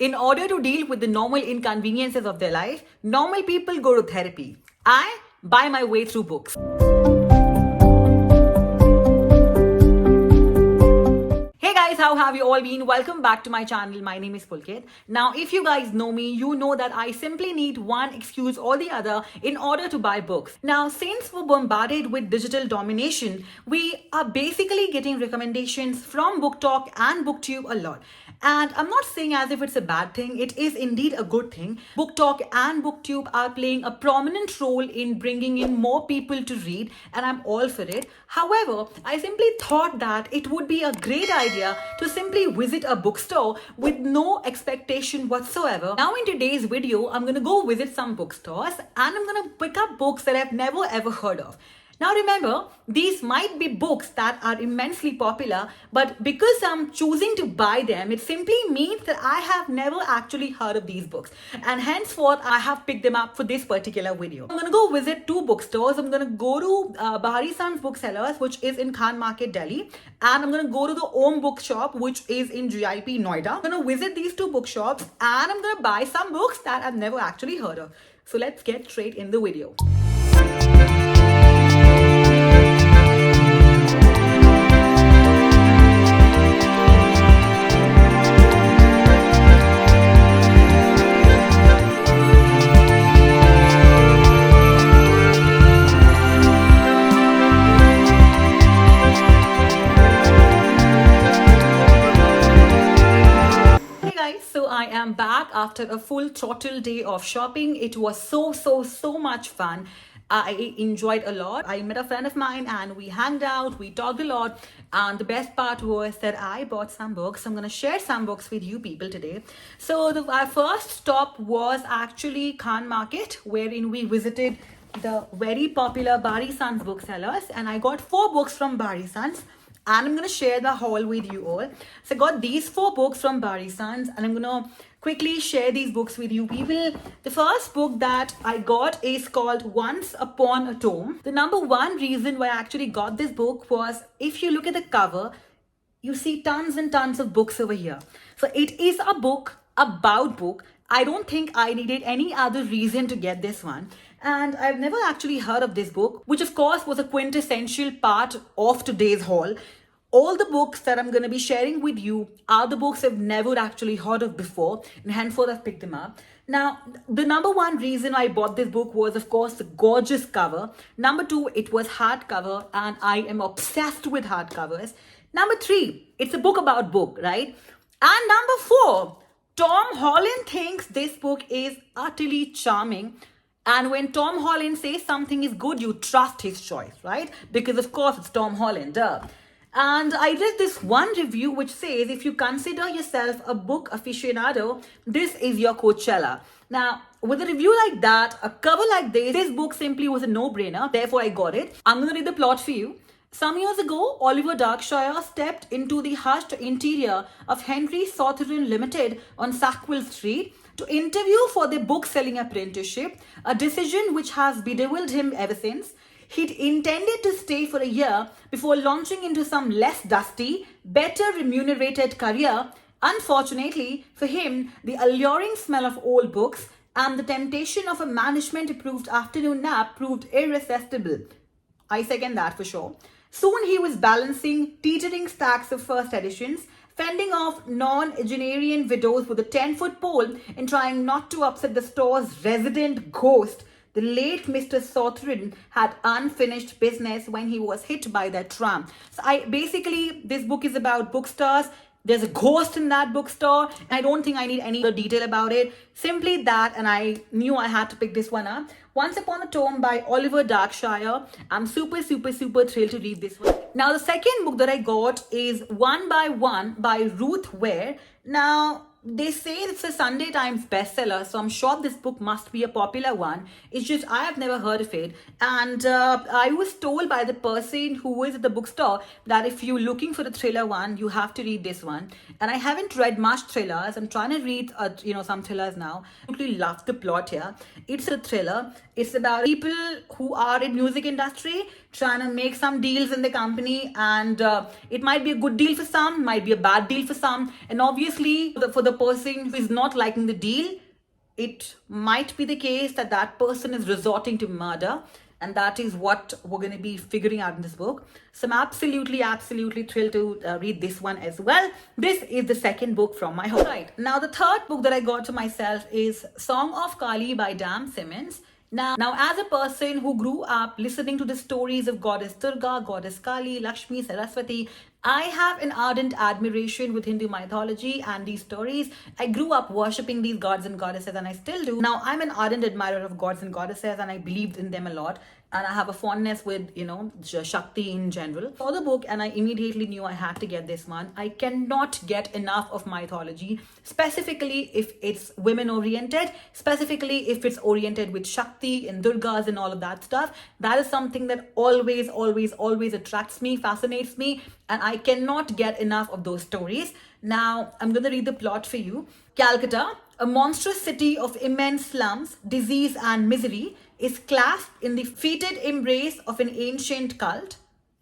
In order to deal with the normal inconveniences of their life, normal people go to therapy. I buy my way through books. Hey guys, how have you all been? Welcome back to my channel. My name is Pulkit. Now, if you guys know me, you know that I simply need one excuse or the other in order to buy books. Now, since we're bombarded with digital domination, we are basically getting recommendations from Booktok and Booktube a lot. And I'm not saying as if it's a bad thing, it is indeed a good thing. Booktok and Booktube are playing a prominent role in bringing in more people to read, and I'm all for it. However, I simply thought that it would be a great idea to simply visit a bookstore with no expectation whatsoever. Now, in today's video, I'm gonna go visit some bookstores and I'm gonna pick up books that I've never ever heard of. Now remember, these might be books that are immensely popular, but because I'm choosing to buy them, it simply means that I have never actually heard of these books. And henceforth, I have picked them up for this particular video. I'm gonna go visit two bookstores. I'm gonna go to Bahrisons Booksellers, which is in Khan Market, Delhi. And I'm gonna go to the Om Bookshop, which is in GIP, Noida. I'm gonna visit these two bookshops and I'm gonna buy some books that I've never actually heard of. So let's get straight in the video. So I am back after a full throttle day of shopping. It was so much fun. I enjoyed a lot. I met a friend of mine and we hanged out, we talked a lot, and the best part was that I bought some books. I'm gonna share some books with you people today. So our first stop was actually Khan Market, wherein we visited the very popular Bahrisons Booksellers, and I got 4 books from Bahrisons. And I'm going to share the haul with you all. So I got these 4 books from Bahrisons and I'm going to quickly share these books with you people. The first book that I got is called Once Upon a Tome. The number one reason why I actually got this book was, if you look at the cover, you see tons and tons of books over here. So it is a book about book. I don't think I needed any other reason to get this one. And I've never actually heard of this book, which of course was a quintessential part of today's haul. All the books that I'm going to be sharing with you are the books I've never actually heard of before, and henceforth I've picked them up. Now, the number one reason I bought this book was, of course, the gorgeous cover. Number 2, it was hardcover, and I am obsessed with hardcovers. Number 3, it's a book about book, right? And number 4, Tom Holland thinks this book is utterly charming. And when Tom Holland says something is good, you trust his choice, right? Because of course it's Tom Holland, duh. And I read this one review which says, if you consider yourself a book aficionado, this is your Coachella. Now, with a review like that, a cover like this book simply was a no-brainer. Therefore, I got it. I'm going to read the plot for you. Some years ago, Oliver Darkshire stepped into the hushed interior of Henry Southern Limited on Sackville Street to interview for their book-selling apprenticeship, a decision which has bedeviled him ever since. He'd intended to stay for a year before launching into some less dusty, better remunerated career. Unfortunately for him, the alluring smell of old books and the temptation of a management-approved afternoon nap proved irresistible. I second that for sure. Soon he was balancing teetering stacks of first editions, fending off non-Agenarian widows with a 10-foot pole and trying not to upset the store's resident ghost. The late Mr. Southern had unfinished business when he was hit by that tram. So this book is about bookstores. There's a ghost in that bookstore. And I don't think I need any other detail about it. Simply that, and I knew I had to pick this one up. Once Upon a Tome by Oliver Darkshire. I'm super thrilled to read this one. Now, the second book that I got is One by One by Ruth Ware. Now, they say it's a Sunday Times bestseller, so I'm sure this book must be a popular one. It's just I have never heard of it. And I was told by the person who was at the bookstore that if you're looking for a thriller one, you have to read this one. And I haven't read much thrillers. I'm trying to read some thrillers now. I really love the plot here. It's a thriller. It's about people who are in music industry trying to make some deals in the company, and it might be a good deal for some, might be a bad deal for some, and obviously for the person who is not liking the deal, it might be the case that that person is resorting to murder. And that is what we're going to be figuring out in this book. So I'm absolutely thrilled to read this one as well. This is the second book from my home. Right, now the third book that I got to myself is Song of Kali by Simmons. Now, as a person who grew up listening to the stories of Goddess Durga, Goddess Kali, Lakshmi, Saraswati, I have an ardent admiration with Hindu mythology and these stories. I grew up worshipping these gods and goddesses, and I still do. Now, I'm an ardent admirer of gods and goddesses, and I believed in them a lot. And I have a fondness with, Shakti in general. I saw the book and I immediately knew I had to get this one. I cannot get enough of mythology, specifically if it's women oriented, specifically if it's oriented with Shakti and Durgas and all of that stuff. That is something that always attracts me, fascinates me, and I cannot get enough of those stories. Now, I'm going to read the plot for you. Calcutta, a monstrous city of immense slums, disease and misery, is clasped in the fetid embrace of an ancient cult.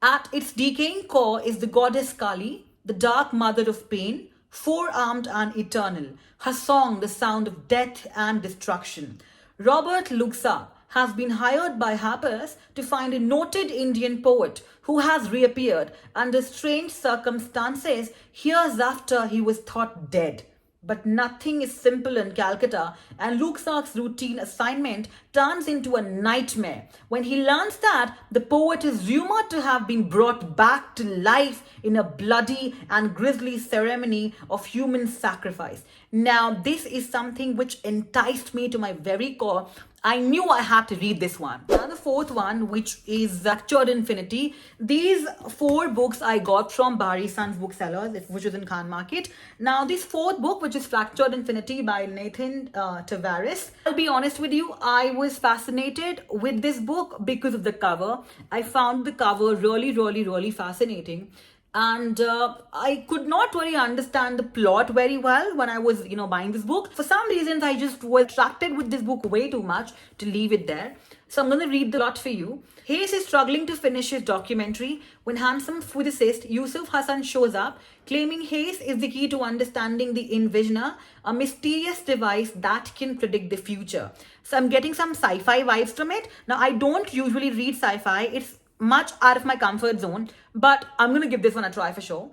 At its decaying core is the goddess Kali, the dark mother of pain, four-armed and eternal, her song the sound of death and destruction. Robert looks up, has been hired by Harper's to find a noted Indian poet who has reappeared under strange circumstances years after he was thought dead. But nothing is simple in Calcutta, and Luxark's routine assignment turns into a nightmare when he learns that the poet is rumored to have been brought back to life in a bloody and grisly ceremony of human sacrifice. Now, this is something which enticed me to my very core. I knew I had to read this one. Now the fourth one, which is Fractured Infinity. These four books I got from Bahrisons Booksellers, which is in Khan Market. Now this fourth book, which is Fractured Infinity by Nathan Tavares. I'll be honest with you, I was fascinated with this book because of the cover. I found the cover really fascinating. And I could not really understand the plot very well when I was, buying this book. For some reasons, I just was attracted with this book way too much to leave it there. So I'm going to read the plot for you. Hayes is struggling to finish his documentary when handsome physicist Yusuf Hassan shows up, claiming Hayes is the key to understanding the Envisioner, a mysterious device that can predict the future. So I'm getting some sci-fi vibes from it. Now, I don't usually read sci-fi. It's much out of my comfort zone, but I'm going to give this one a try for sure.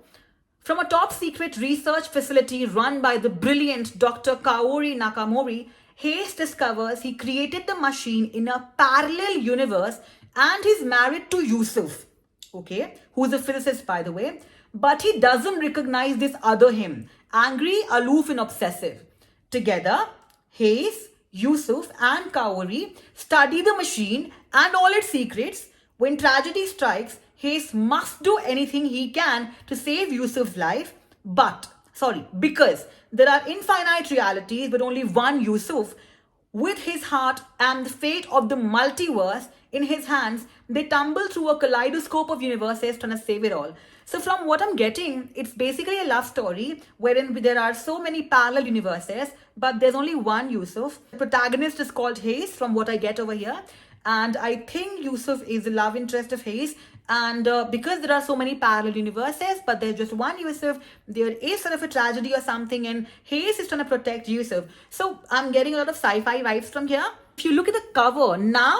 From a top secret research facility run by the brilliant Dr. Kaori Nakamori, Hayes discovers he created the machine in a parallel universe and he's married to Yusuf, who's a physicist by the way, but he doesn't recognize this other him, angry, aloof and obsessive. Together, Hayes, Yusuf and Kaori study the machine and all its secrets. When tragedy strikes, Hayes must do anything he can to save Yusuf's life, because there are infinite realities but only one Yusuf. With his heart and the fate of the multiverse in his hands, they tumble through a kaleidoscope of universes trying to save it all. So from what I'm getting, it's basically a love story wherein there are so many parallel universes, but there's only one Yusuf. The protagonist is called Hayes from what I get over here. And I think Yusuf is the love interest of Hayes. And because there are so many parallel universes, but there's just one Yusuf, there is sort of a tragedy or something, and Hayes is trying to protect Yusuf. So I'm getting a lot of sci-fi vibes from here. If you look at the cover, now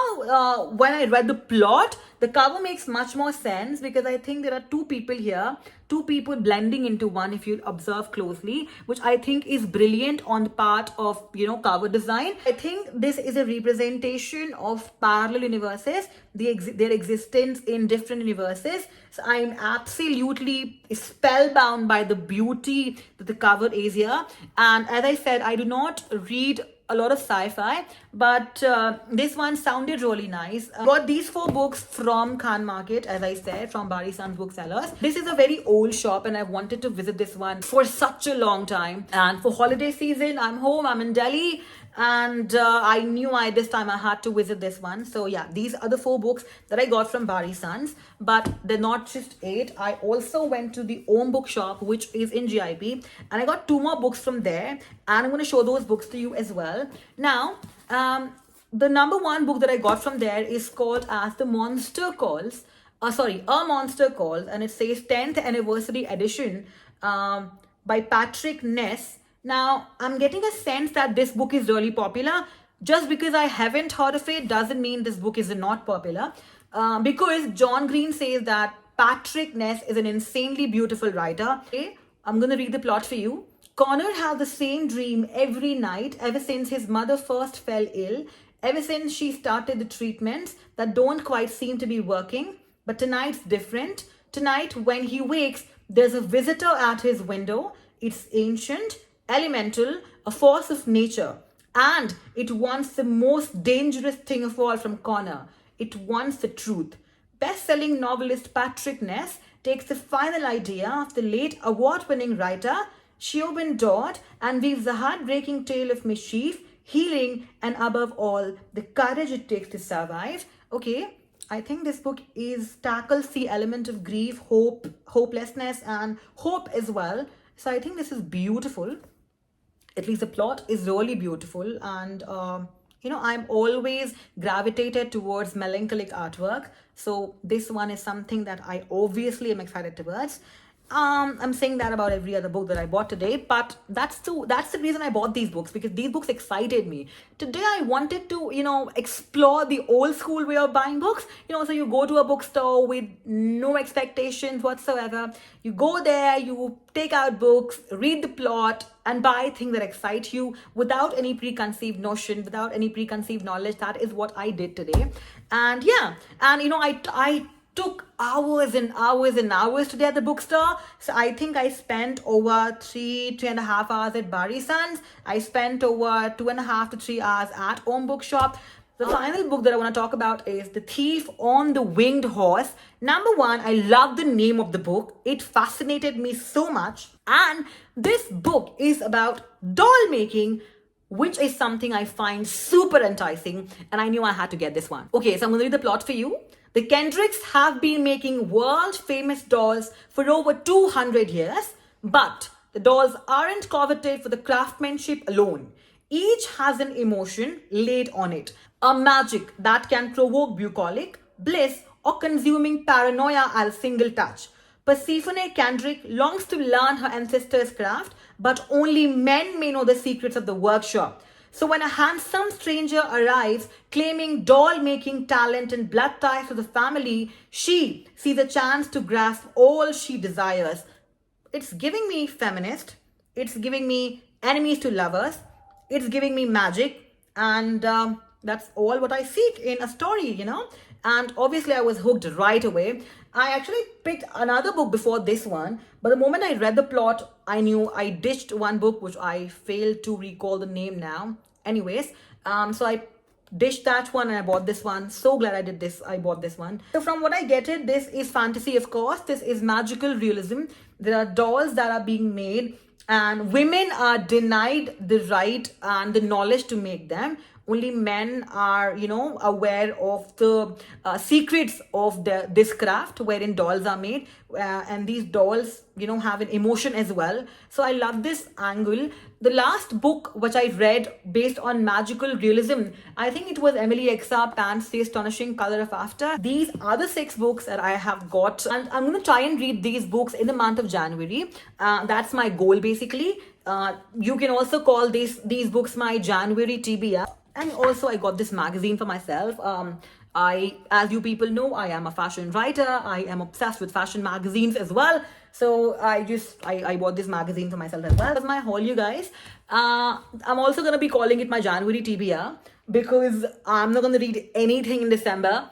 when I read the plot, the cover makes much more sense because I think there are two people here, two people blending into one if you observe closely, which I think is brilliant on the part of, cover design. I think this is a representation of parallel universes, their existence in different universes. So I'm absolutely spellbound by the beauty that the cover is here. And as I said, I do not read a lot of sci-fi, but this one sounded really nice. I got these four books from Khan Market, as I said, from Bahrisons Booksellers. This is a very old shop and I've wanted to visit this one for such a long time. And for holiday season, I'm home, I'm in Delhi, and I knew this time I had to visit this one. So yeah, these are the four books that I got from Bahrisons, but they're not just 8. I also went to the Om bookshop, which is in GIP, and I got 2 more books from there, and I'm going to show those books to you as well. Now, the number 1 book that I got from there is called as The Monster Calls. A Monster Calls, and it says 10th Anniversary Edition by Patrick Ness. Now, I'm getting a sense that this book is really popular. Just because I haven't heard of it doesn't mean this book is not popular. Because John Green says that Patrick Ness is an insanely beautiful writer. Okay, I'm going to read the plot for you. Connor had the same dream every night ever since his mother first fell ill, ever since she started the treatments that don't quite seem to be working. But tonight's different. Tonight, when he wakes, there's a visitor at his window. It's ancient, elemental, a force of nature. And it wants the most dangerous thing of all from Connor. It wants the truth. Best-selling novelist Patrick Ness takes the final idea of the late award-winning writer Siobhan Dodd and weaves a heartbreaking tale of mischief, healing, and above all, the courage it takes to survive. Okay, I think this book tackles the element of grief, hope, hopelessness, and hope as well. So I think this is beautiful. At least the plot is really beautiful, and I'm always gravitated towards melancholic artwork, so this one is something that I obviously am excited towards. I'm saying that about every other book that I bought today, but that's the reason I bought these books, because these books excited me. Today I wanted to, explore the old school way of buying books. So you go to a bookstore with no expectations whatsoever. You go there, you take out books, read the plot, and buy things that excite you without any preconceived notion, without any preconceived knowledge. That is what I did today. And yeah, and I took hours and hours and hours today at the bookstore. So I think I spent over 3.5 hours at Bahrisons. I spent over 2.5 to 3 hours at Home Bookshop. The final book that I want to talk about is The Thief on the Winged Horse. Number one, I love the name of the book. It fascinated me so much. And this book is about doll making, which is something I find super enticing. And I knew I had to get this one. Okay, so I'm going to read the plot for you. The Kendricks have been making world-famous dolls for over 200 years, but the dolls aren't coveted for the craftsmanship alone. Each has an emotion laid on it, a magic that can provoke bucolic, bliss, or consuming paranoia at a single touch. Persephone Kendrick longs to learn her ancestors' craft, but only men may know the secrets of the workshop. So when a handsome stranger arrives claiming doll-making talent and blood ties to the family, she sees a chance to grasp all she desires. It's giving me feminist, it's giving me enemies to lovers, it's giving me magic, and that's all what I seek in a story, And obviously I was hooked right away. I actually picked another book before this one, but the moment I read the plot, I knew I ditched one book, which I failed to recall the name now. Anyways, so I ditched that one and I bought this one. So glad I did this. I bought this one. So from what I get it, this is fantasy, of course. This is magical realism. There are dolls that are being made, and women are denied the right and the knowledge to make them. Only men are, aware of the secrets of this craft wherein dolls are made. And these dolls, have an emotion as well. So I love this angle. The last book which I read based on magical realism, I think it was Emily Exa Pant's The Astonishing Color of After. These are the 6 books that I have got. And I'm going to try and read these books in the month of January. That's my goal, basically. You can also call these books my January TBR. And also I got this magazine for myself. As you people know, I am a fashion writer. I am obsessed with fashion magazines as well. So I bought this magazine for myself as well. That's my haul, you guys. I'm also going to be calling it my January TBR, because I'm not going to read anything in December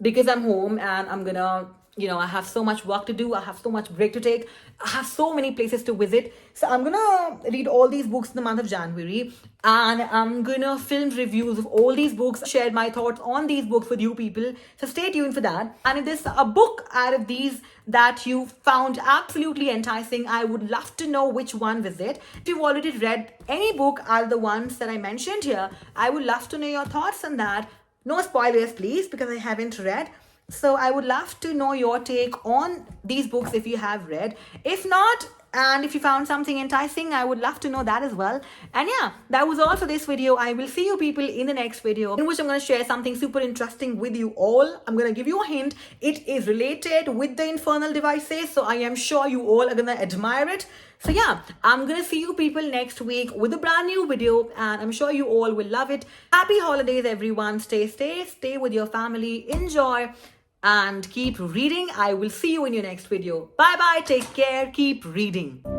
because I'm home and I'm going to, I have so much work to do. I have so much break to take. I have so many places to visit. So I'm going to read all these books in the month of January. And I'm going to film reviews of all these books, share my thoughts on these books with you people. So stay tuned for that. And if there's a book out of these that you found absolutely enticing, I would love to know which one was it. If you've already read any book out of the ones that I mentioned here, I would love to know your thoughts on that. No spoilers, please, because I haven't read. So I would love to know your take on these books if you have read. If not, And if you found something enticing, I would love to know that as well. And yeah, that was all for this video. I will see you people in the next video, in which I'm going to share something super interesting with you all. I'm going to give you a hint. It is related with the infernal devices, so I am sure you all are going to admire it. So yeah, I'm going to see you people next week with a brand new video, and I'm sure you all will love it. Happy holidays, everyone. Stay safe, stay with your family, enjoy, and keep reading. I will see you in your next video. Bye bye, take care, keep reading.